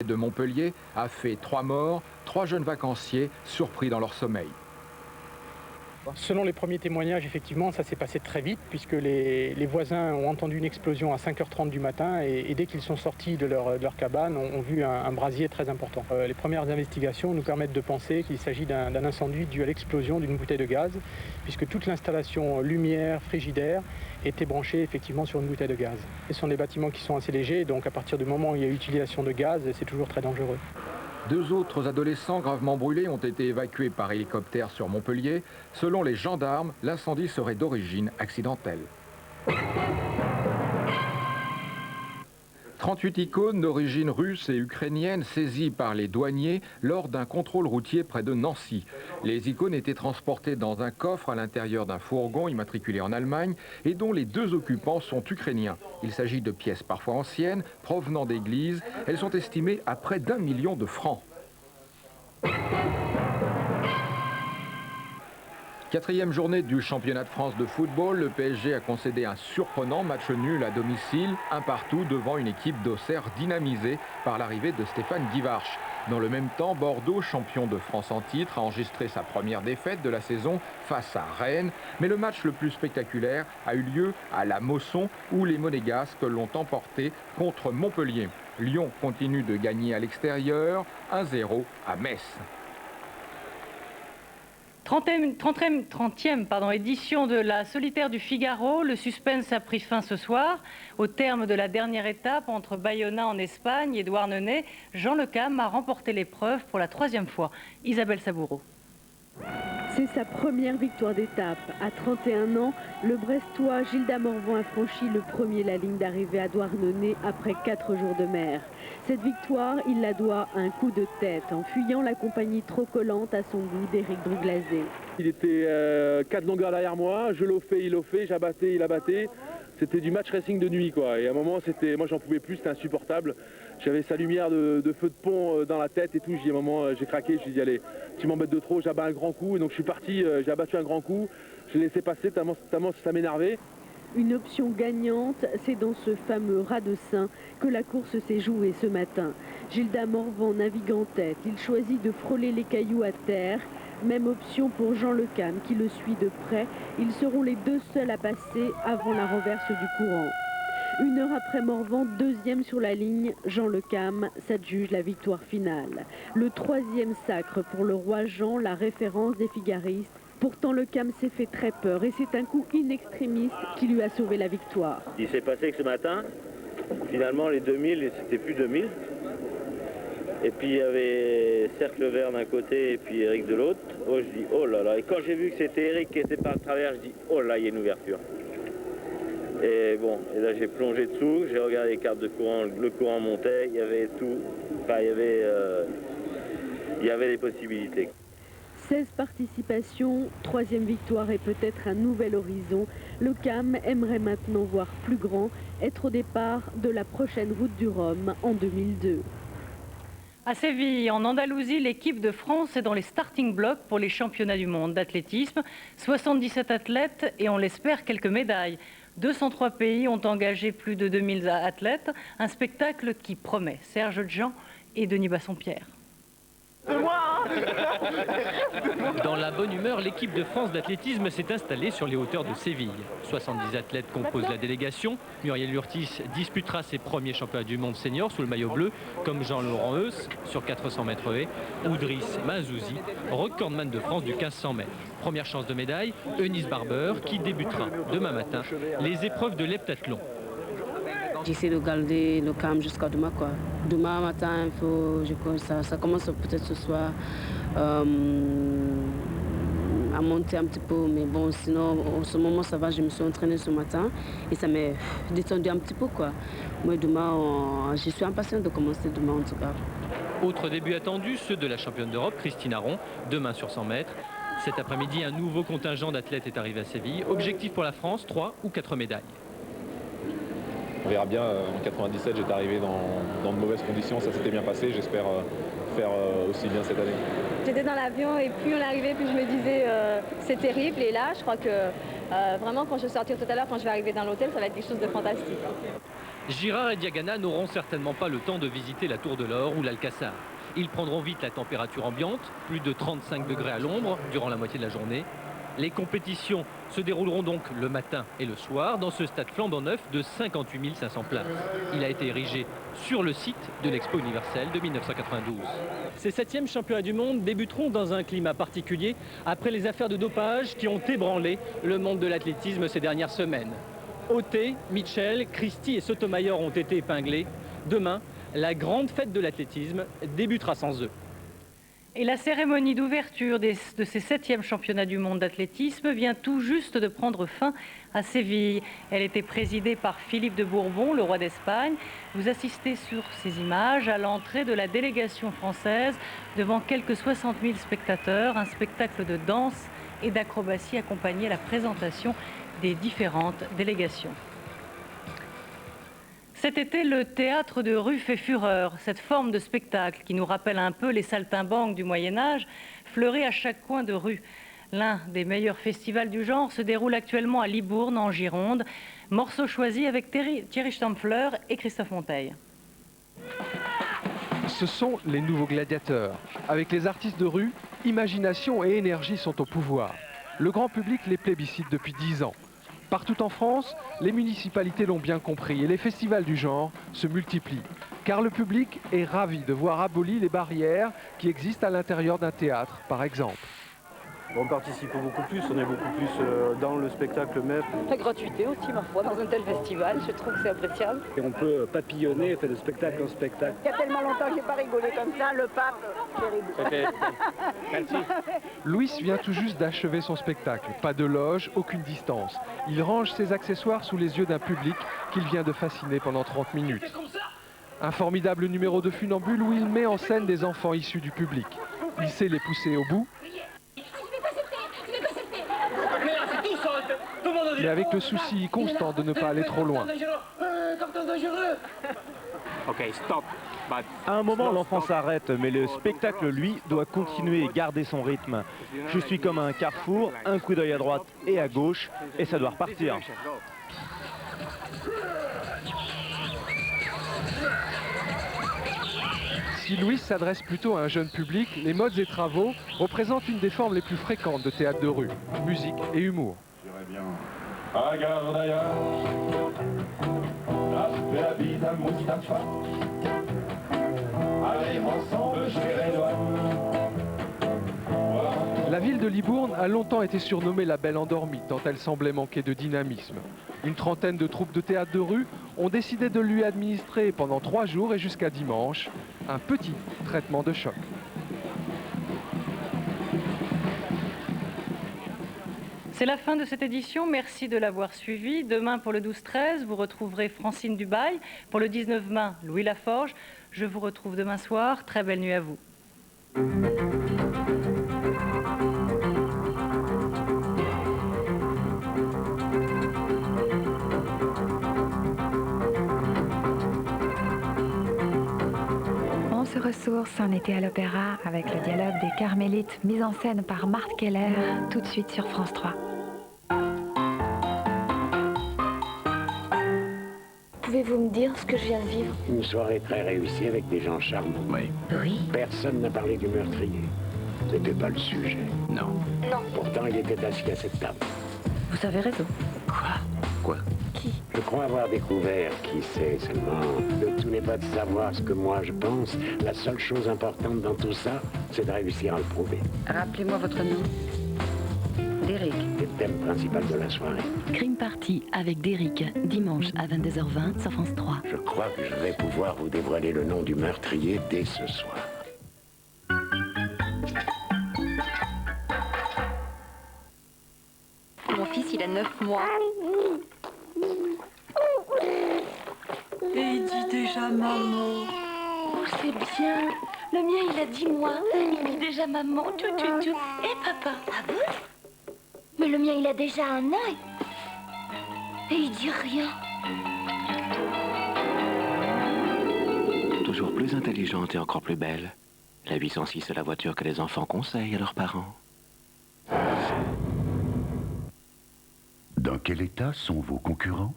de Montpellier a fait 3 morts, 3 jeunes vacanciers surpris dans leur sommeil. Selon les premiers témoignages, effectivement, ça s'est passé très vite puisque les voisins ont entendu une explosion à 5h30 du matin et dès qu'ils sont sortis de leur cabane, ont vu un brasier très important. Les premières investigations nous permettent de penser qu'il s'agit d'un incendie dû à l'explosion d'une bouteille de gaz puisque toute l'installation lumière, frigidaire était branchée effectivement sur une bouteille de gaz. Ce sont des bâtiments qui sont assez légers, donc à partir du moment où il y a utilisation de gaz, c'est toujours très dangereux. 2 autres adolescents gravement brûlés ont été évacués par hélicoptère sur Montpellier. Selon les gendarmes, l'incendie serait d'origine accidentelle. 38 icônes d'origine russe et ukrainienne saisies par les douaniers lors d'un contrôle routier près de Nancy. Les icônes étaient transportées dans un coffre à l'intérieur d'un fourgon immatriculé en Allemagne et dont les 2 occupants sont ukrainiens. Il s'agit de pièces parfois anciennes, provenant d'églises. Elles sont estimées à près d'1 million de francs. 4e journée du championnat de France de football, le PSG a concédé un surprenant match nul à domicile, 1 partout devant une équipe d'Auxerre dynamisée par l'arrivée de Stéphane Guivarch. Dans le même temps, Bordeaux, champion de France en titre, a enregistré sa première défaite de la saison face à Rennes. Mais le match le plus spectaculaire a eu lieu à la Mosson où les Monégasques l'ont emporté contre Montpellier. Lyon continue de gagner à l'extérieur, 1-0 à Metz. 30e édition de la Solitaire du Figaro. Le suspense a pris fin ce soir. Au terme de la dernière étape entre Bayona en Espagne et Douarnenez, Jean Le Cam a remporté l'épreuve pour la 3e fois. Isabelle Saboureau. C'est sa première victoire d'étape. À 31 ans, le Brestois Gilda Morvan a franchi le premier la ligne d'arrivée à Douarnenez après 4 jours de mer. Cette victoire, il la doit à un coup de tête en fuyant la compagnie trop collante à son goût d'Éric Drouglasé. Il était 4 longueurs derrière moi, je l'offais, il l'offait, j'abattais, il abattait. C'était du match racing de nuit quoi. Et à un moment, moi j'en pouvais plus, c'était insupportable. J'avais sa lumière de feu de pont dans la tête et tout. À un moment, j'ai craqué, j'ai dit allez, tu m'embêtes de trop, j'abats un grand coup. Et donc je suis parti, j'ai abattu un grand coup. Je l'ai laissé passer tellement ça m'énervait. Une option gagnante, c'est dans ce fameux raz de sein que la course s'est jouée ce matin. Gilda Morvan navigue en tête, il choisit de frôler les cailloux à terre. Même option pour Jean Le Cam qui le suit de près. Ils seront les 2 seuls à passer avant la renverse du courant. 1 heure après Morvan, 2e sur la ligne, Jean Le Cam s'adjuge la victoire finale. Le 3e sacre pour le roi Jean, la référence des figaristes. Pourtant, Le Cam s'est fait très peur et c'est un coup in extremis qui lui a sauvé la victoire. Il s'est passé que ce matin, finalement, les 2000, c'était plus 2000. Et puis il y avait Cercle Vert d'un côté et puis Eric de l'autre. Oh, je dis oh là là. Et quand j'ai vu que c'était Eric qui était par le travers, je dis oh là, il y a une ouverture. Et bon, et là j'ai plongé dessous, j'ai regardé les cartes de courant, le courant montait, il y avait tout. Enfin, il y avait des possibilités. 16 participations, 3e victoire et peut-être un nouvel horizon. Le Cam aimerait maintenant voir plus grand, être au départ de la prochaine route du Rhum en 2002. À Séville, en Andalousie, l'équipe de France est dans les starting blocks pour les championnats du monde d'athlétisme. 77 athlètes et on l'espère quelques médailles. 203 pays ont engagé plus de 2000 athlètes. Un spectacle qui promet. Serge Jean et Denis Bassompierre. Dans la bonne humeur, l'équipe de France d'athlétisme s'est installée sur les hauteurs de Séville. 70 athlètes composent la délégation. Muriel Urtis disputera ses premiers championnats du monde senior sous le maillot bleu, comme Jean-Laurent Heuss sur 400 mètres haies, ou Driss Mazouzi, recordman de France du 1500 mètres. Première chance de médaille, Eunice Barber, qui débutera demain matin les épreuves de l'heptathlon. J'essaie de garder le calme jusqu'à demain, quoi. Demain matin, ça commence peut-être ce soir à monter un petit peu, mais bon, sinon, en ce moment, ça va, je me suis entraînée ce matin et ça m'a détendu un petit peu, quoi. Moi, demain, je suis impatiente de commencer demain, en tout cas. Autre début attendu, ceux de la championne d'Europe, Christine Aron, demain sur 100 mètres. Cet après-midi, un nouveau contingent d'athlètes est arrivé à Séville. Objectif pour la France, 3 ou 4 médailles. On verra bien, en 97 j'étais arrivé dans de mauvaises conditions, ça s'était bien passé, j'espère faire aussi bien cette année. J'étais dans l'avion et plus on arrivait, plus je me disais c'est terrible, et là je crois que vraiment quand je vais sortir tout à l'heure, quand je vais arriver dans l'hôtel, ça va être quelque chose de fantastique. Girard et Diagana n'auront certainement pas le temps de visiter la Tour de l'Or ou l'Alcazar. Ils prendront vite la température ambiante, plus de 35 degrés à l'ombre durant la moitié de la journée. Les compétitions se dérouleront donc le matin et le soir dans ce stade flambant neuf de 58 500 places. Il a été érigé sur le site de l'Expo universelle de 1992. Ces 7e championnats du monde débuteront dans un climat particulier après les affaires de dopage qui ont ébranlé le monde de l'athlétisme ces dernières semaines. Othé, Mitchell, Christie et Sotomayor ont été épinglés. Demain, la grande fête de l'athlétisme débutera sans eux. Et la cérémonie d'ouverture de ces 7e championnats du monde d'athlétisme vient tout juste de prendre fin à Séville. Elle était présidée par Philippe de Bourbon, le roi d'Espagne. Vous assistez sur ces images à l'entrée de la délégation française devant quelques 60 000 spectateurs. Un spectacle de danse et d'acrobatie accompagnait la présentation des différentes délégations. Cet été, le théâtre de rue fait fureur. Cette forme de spectacle qui nous rappelle un peu les saltimbanques du Moyen-Âge fleurit à chaque coin de rue. L'un des meilleurs festivals du genre se déroule actuellement à Libourne, en Gironde. Morceau choisi avec Thierry Stampfler et Christophe Monteil. Ce sont les nouveaux gladiateurs. Avec les artistes de rue, imagination et énergie sont au pouvoir. Le grand public les plébiscite depuis 10 ans. Partout en France, les municipalités l'ont bien compris et les festivals du genre se multiplient. Car le public est ravi de voir abolies les barrières qui existent à l'intérieur d'un théâtre, par exemple. On participe beaucoup plus, on est beaucoup plus dans le spectacle même. La gratuité aussi, ma foi, dans un tel festival, je trouve que c'est appréciable. Et on peut papillonner, faire de spectacle en spectacle. Il y a tellement longtemps que j'ai pas rigolé comme ça, le pape, terrible. Merci. Louis vient tout juste d'achever son spectacle. Pas de loge, aucune distance. Il range ses accessoires sous les yeux d'un public qu'il vient de fasciner pendant 30 minutes. Un formidable numéro de funambule où il met en scène des enfants issus du public. Il sait les pousser au bout, mais avec le souci constant de ne pas aller trop loin. Ok, stop. À un moment, l'enfant s'arrête, mais le spectacle, lui, doit continuer et garder son rythme. Je suis comme un carrefour, un coup d'œil à droite et à gauche, et ça doit repartir. Si Louis s'adresse plutôt à un jeune public, les modes et travaux représentent une des formes les plus fréquentes de théâtre de rue, musique et humour. La ville de Libourne a longtemps été surnommée la Belle Endormie, tant elle semblait manquer de dynamisme. Une trentaine de troupes de théâtre de rue ont décidé de lui administrer pendant 3 jours et jusqu'à dimanche un petit traitement de choc. C'est la fin de cette édition, merci de l'avoir suivi. Demain pour le 12-13, vous retrouverez Francine Dubail. Pour le 19 mai, Louis Laforge. Je vous retrouve demain soir. Très belle nuit à vous. On se ressource en été à l'opéra avec le dialogue des Carmélites, mise en scène par Marthe Keller, tout de suite sur France 3. Pouvez-vous me dire ce que je viens de vivre? Une soirée très réussie avec des gens charmants. Oui. Personne n'a parlé du meurtrier. C'était pas le sujet. Non. Pourtant, il était assis à cette table. Vous avez raison. Quoi? Qui? Je crois avoir découvert qui c'est seulement. Le tout n'est pas de savoir ce que moi je pense. La seule chose importante dans tout ça, c'est de réussir à le prouver. Rappelez-moi votre nom. Derrick. C'est le thème principal de la soirée. Crime Party avec Derrick, dimanche à 22h20 sur France 3. Je crois que je vais pouvoir vous dévoiler le nom du meurtrier dès ce soir. Mon fils, il a 9 mois. Et il dit déjà maman. Oh, c'est bien. Le mien, il a 10 mois. Il dit déjà maman. Et papa. Ah bon? Mais le mien, il a déjà 1 an. Et il dit rien. Toujours plus intelligente et encore plus belle. La 806 est la voiture que les enfants conseillent à leurs parents. Dans quel état sont vos concurrents?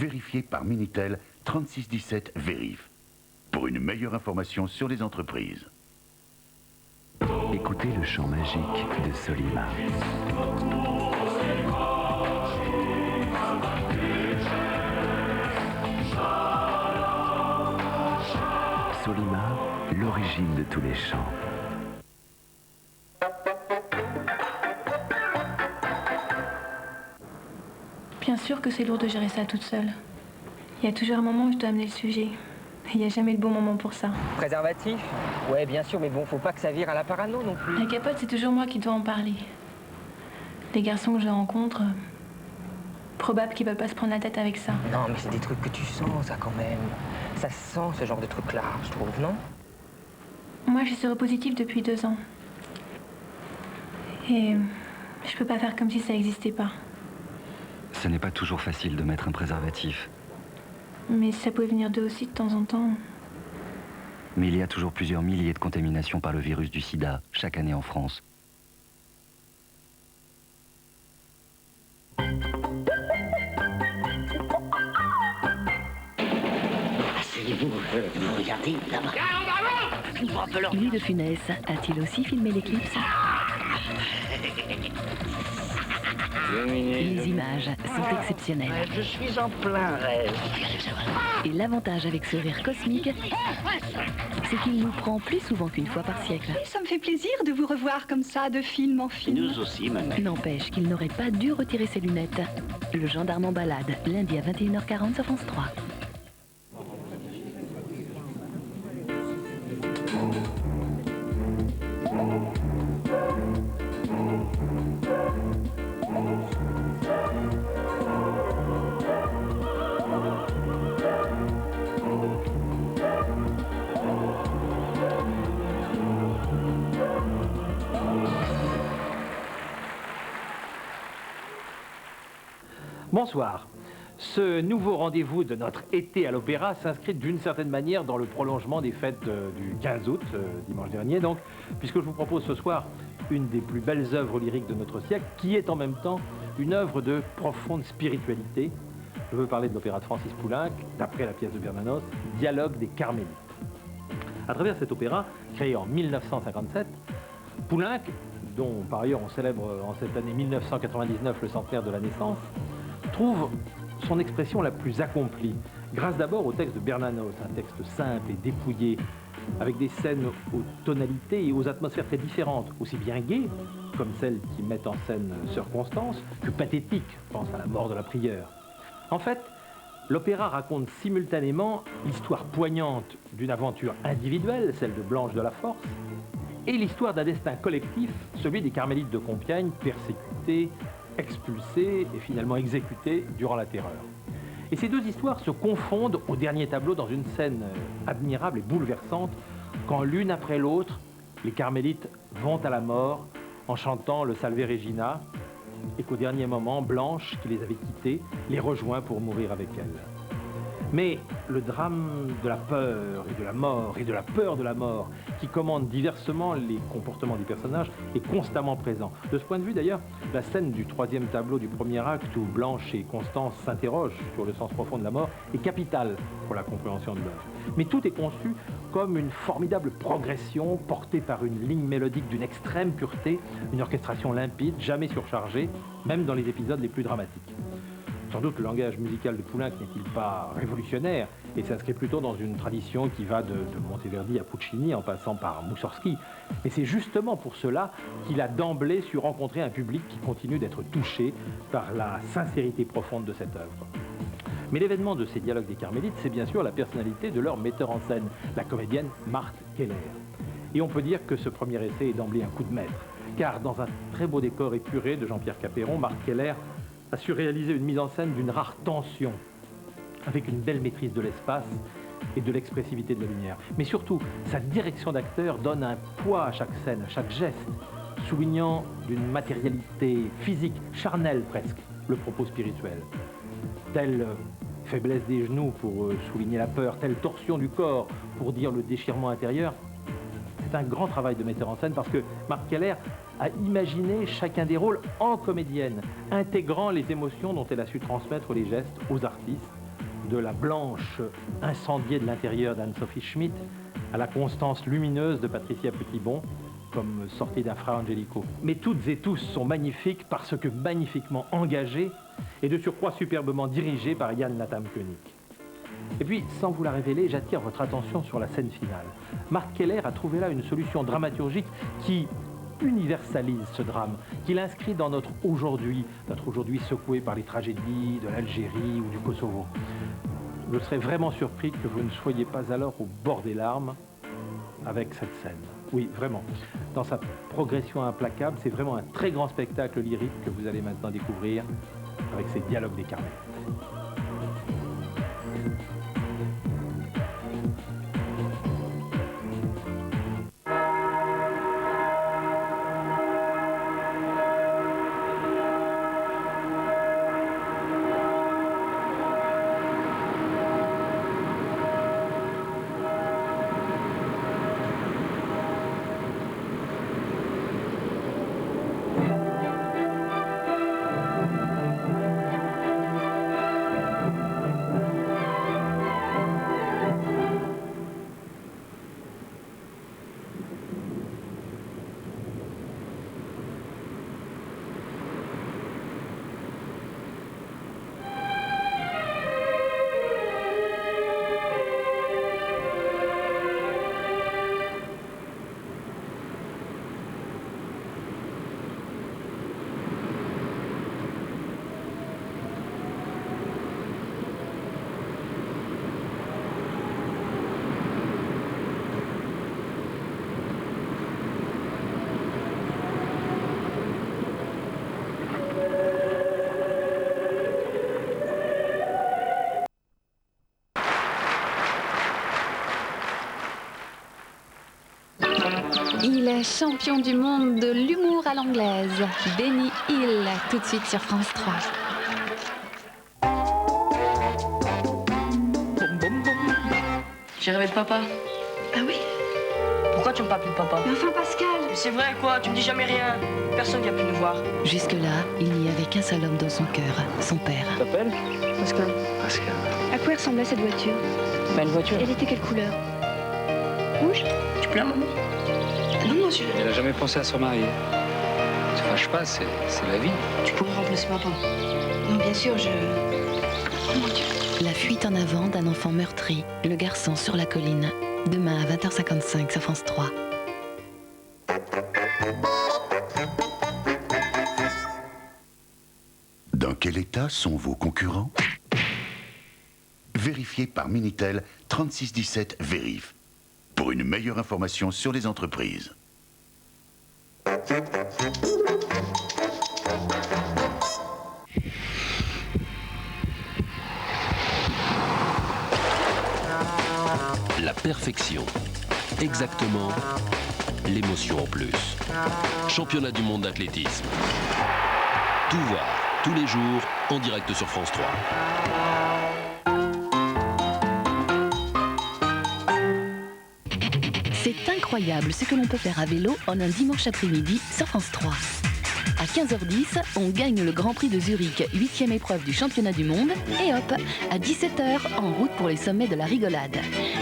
vérifié par Minitel 3617 Vérif. Pour une meilleure information sur les entreprises. Écoutez le chant magique de Solima. Solima, l'origine de tous les chants. Bien sûr que c'est lourd de gérer ça toute seule. Il y a toujours un moment où je dois amener le sujet. Il n'y a jamais le bon moment pour ça. Préservatif? Ouais, bien sûr, mais bon, faut pas que ça vire à la parano non plus. La capote, c'est toujours moi qui dois en parler. Les garçons que je rencontre, probable qu'ils veulent pas se prendre la tête avec ça. Non, mais c'est des trucs que tu sens, ça, quand même. Ça se sent, ce genre de truc-là, je trouve, non? Moi, je suis séropositive depuis 2 ans. Et je peux pas faire comme si ça n'existait pas. Ce n'est pas toujours facile de mettre un préservatif. Mais ça pouvait venir d'eux aussi de temps en temps. Mais il y a toujours plusieurs milliers de contaminations par le virus du sida chaque année en France. Asseyez-vous, vous regardez là-bas. Louis de Funès a-t-il aussi filmé l'éclipse? Les images sont exceptionnelles. Je suis en plein rêve. Et l'avantage avec ce rire cosmique, c'est qu'il nous prend plus souvent qu'une fois par siècle. Ça me fait plaisir de vous revoir comme ça, de film en film. Nous aussi, maman. N'empêche qu'il n'aurait pas dû retirer ses lunettes. Le gendarme en balade, lundi à 21h40 sur France 3. Bonsoir. Ce nouveau rendez-vous de notre été à l'Opéra s'inscrit d'une certaine manière dans le prolongement des fêtes du 15 août, dimanche dernier donc, puisque je vous propose ce soir une des plus belles œuvres lyriques de notre siècle, qui est en même temps une œuvre de profonde spiritualité. Je veux parler de l'opéra de Francis Poulenc, d'après la pièce de Bernanos, Dialogue des Carmélites. À travers cet opéra, créé en 1957, Poulenc, dont par ailleurs on célèbre en cette année 1999 le centenaire de la naissance, trouve son expression la plus accomplie, grâce d'abord au texte de Bernanos, un texte simple et dépouillé, avec des scènes aux tonalités et aux atmosphères très différentes, aussi bien gaies, comme celles qui mettent en scène Sœur Constance, que pathétiques, pense à la mort de la prieure. En fait, l'opéra raconte simultanément l'histoire poignante d'une aventure individuelle, celle de Blanche de la Force, et l'histoire d'un destin collectif, celui des Carmélites de Compiègne, persécutés, expulsés et finalement exécutés durant la Terreur. Et ces deux histoires se confondent au dernier tableau dans une scène admirable et bouleversante, quand l'une après l'autre, les Carmélites vont à la mort en chantant le Salve Regina, et qu'au dernier moment, Blanche, qui les avait quittés, les rejoint pour mourir avec elle. Mais le drame de la peur et de la mort, et de la peur de la mort, qui commande diversement les comportements des personnages, est constamment présent. De ce point de vue, d'ailleurs, la scène du troisième tableau du premier acte, où Blanche et Constance s'interrogent sur le sens profond de la mort, est capitale pour la compréhension de l'œuvre. Mais tout est conçu comme une formidable progression portée par une ligne mélodique d'une extrême pureté, une orchestration limpide, jamais surchargée, même dans les épisodes les plus dramatiques. Sans doute le langage musical de Poulenc n'est-il pas révolutionnaire et s'inscrit plutôt dans une tradition qui va de Monteverdi à Puccini en passant par Moussorgsky. Mais c'est justement pour cela qu'il a d'emblée su rencontrer un public qui continue d'être touché par la sincérité profonde de cette œuvre. Mais l'événement de ces dialogues des Carmélites, c'est bien sûr la personnalité de leur metteur en scène, la comédienne Marthe Keller. Et on peut dire que ce premier essai est d'emblée un coup de maître, car dans un très beau décor épuré de Jean-Pierre Capéron, Marthe Keller a su réaliser une mise en scène d'une rare tension, avec une belle maîtrise de l'espace et de l'expressivité de la lumière. Mais surtout, sa direction d'acteur donne un poids à chaque scène, à chaque geste, soulignant d'une matérialité physique, charnelle presque, le propos spirituel. Telle faiblesse des genoux pour souligner la peur, telle torsion du corps pour dire le déchirement intérieur. C'est un grand travail de metteur en scène parce que Marthe Keller a imaginé chacun des rôles en comédienne, intégrant les émotions dont elle a su transmettre les gestes aux artistes de la blanche incendiée de l'intérieur d'Anne-Sophie Schmidt à la constance lumineuse de Patricia Petitbon, comme sortie d'un Fra Angelico. Mais toutes et tous sont magnifiques parce que magnifiquement engagés et de surcroît superbement dirigés par Jan Latham-Koenig. Et puis, sans vous la révéler, j'attire votre attention sur la scène finale. Marc Keller a trouvé là une solution dramaturgique qui universalise ce drame, qui l'inscrit dans notre aujourd'hui secoué par les tragédies de l'Algérie ou du Kosovo. Je serais vraiment surpris que vous ne soyez pas alors au bord des larmes avec cette scène. Oui, vraiment. Dans sa progression implacable, c'est vraiment un très grand spectacle lyrique que vous allez maintenant découvrir avec ces dialogues des Carmelites. Il est champion du monde de l'humour à l'anglaise. Benny Hill, tout de suite sur France 3. J'ai rêvé de papa. Ah oui? Pourquoi tu me parles plus de papa? Mais enfin, Pascal! Mais c'est vrai quoi, tu me dis jamais rien. Personne vient plus nous voir. Jusque-là, il n'y avait qu'un seul homme dans son cœur, son père. Tu t'appelles? Pascal. Pascal. À quoi ressemblait cette voiture? Bah une voiture. Elle était quelle couleur? Rouge? Tu pleures maman? Non, monsieur. Elle n'a jamais pensé à se remarier. Ne te fâche pas, c'est la vie. Tu pourrais remplacer papa. Non, bien sûr, Oh mon Dieu. La fuite en avant d'un enfant meurtri, le garçon sur la colline. Demain à 20h55 sur France 3. Dans quel état sont vos concurrents? Vérifiez par Minitel 3617 Vérif pour une meilleure information sur les entreprises. La perfection. Exactement l'émotion en plus. Championnat du monde d'athlétisme. Tout voir, tous les jours, en direct sur France 3. C'est incroyable ce que l'on peut faire à vélo en un dimanche après-midi sur France 3. À 15h10, on gagne le Grand Prix de Zurich, 8e épreuve du championnat du monde. Et hop, à 17h, en route pour les sommets de la rigolade.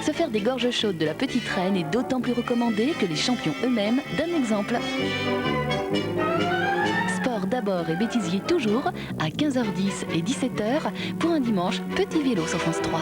Se faire des gorges chaudes de la petite reine est d'autant plus recommandé que les champions eux-mêmes donnent l'exemple. Sport d'abord et bêtisier toujours, à 15h10 et 17h, pour un dimanche petit vélo sur France 3.